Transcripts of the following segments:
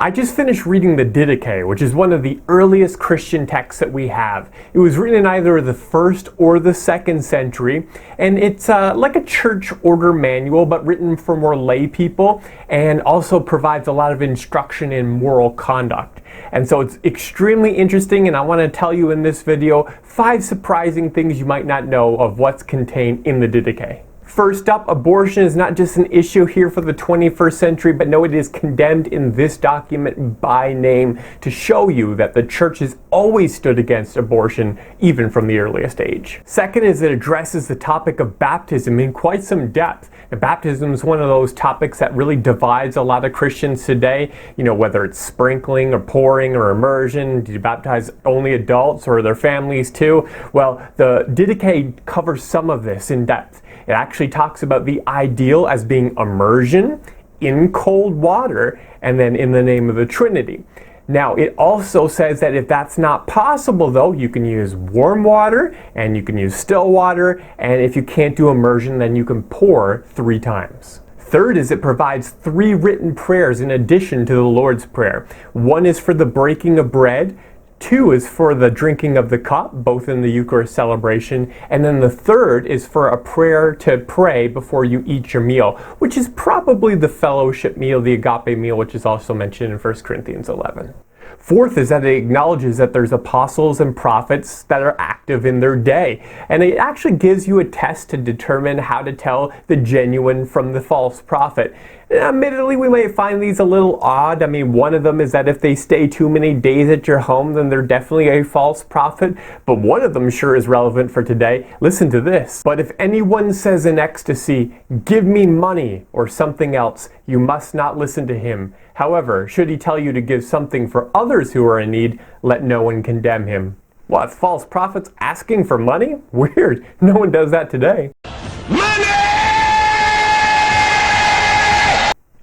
I just finished reading the Didache, which is one of the earliest Christian texts that we have. It was written in either the 1st or the 2nd century, and it's like a church order manual, but written for more lay people, and also provides a lot of instruction in moral conduct. And so it's extremely interesting, and I want to tell you in this video 5 surprising things you might not know of what's contained in the Didache. First up, abortion is not just an issue here for the 21st century, but no, it is condemned in this document by name to show you that the church has always stood against abortion, even from the earliest age. Second is it addresses the topic of baptism in quite some depth. Now, baptism is one of those topics that really divides a lot of Christians today. You know, whether it's sprinkling or pouring or immersion, do you baptize only adults or their families too? Well, the Didache covers some of this in depth. It actually talks about the ideal as being immersion in cold water and then in the name of the Trinity. Now, it also says that if that's not possible, though, you can use warm water and you can use still water, and if you can't do immersion, then you can pour 3 times. Third is it provides 3 written prayers in addition to the Lord's Prayer. One is for the breaking of bread. 2 is for the drinking of the cup, both in the Eucharist celebration, and then the 3rd is for a prayer to pray before you eat your meal, which is probably the fellowship meal, the agape meal, which is also mentioned in 1 Corinthians 11. Fourth is that it acknowledges that there's apostles and prophets that are active in their day, and it actually gives you a test to determine how to tell the genuine from the false prophet. Admittedly, we may find these a little odd. I mean, one of them is that if they stay too many days at your home, then they're definitely a false prophet. But one of them sure is relevant for today. Listen to this. But if anyone says in ecstasy, "Give me money," or something else, you must not listen to him. However, should he tell you to give something for others who are in need, let no one condemn him. What, false prophets asking for money? Weird. No one does that today.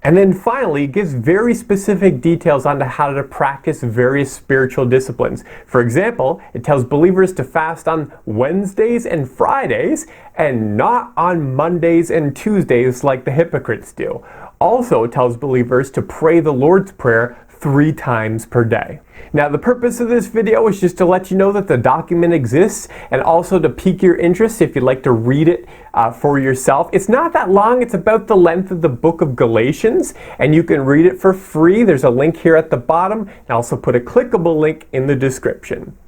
And then finally, it gives very specific details on how to practice various spiritual disciplines. For example, it tells believers to fast on Wednesdays and Fridays and not on Mondays and Tuesdays like the hypocrites do. Also, it tells believers to pray the Lord's Prayer 3 times per day. Now, the purpose of this video is just to let you know that the document exists, and also to pique your interest if you'd like to read it for yourself. It's not that long. It's about the length of the book of Galatians, and you can read it for free. There's a link here at the bottom, and I'll also put a clickable link in the description.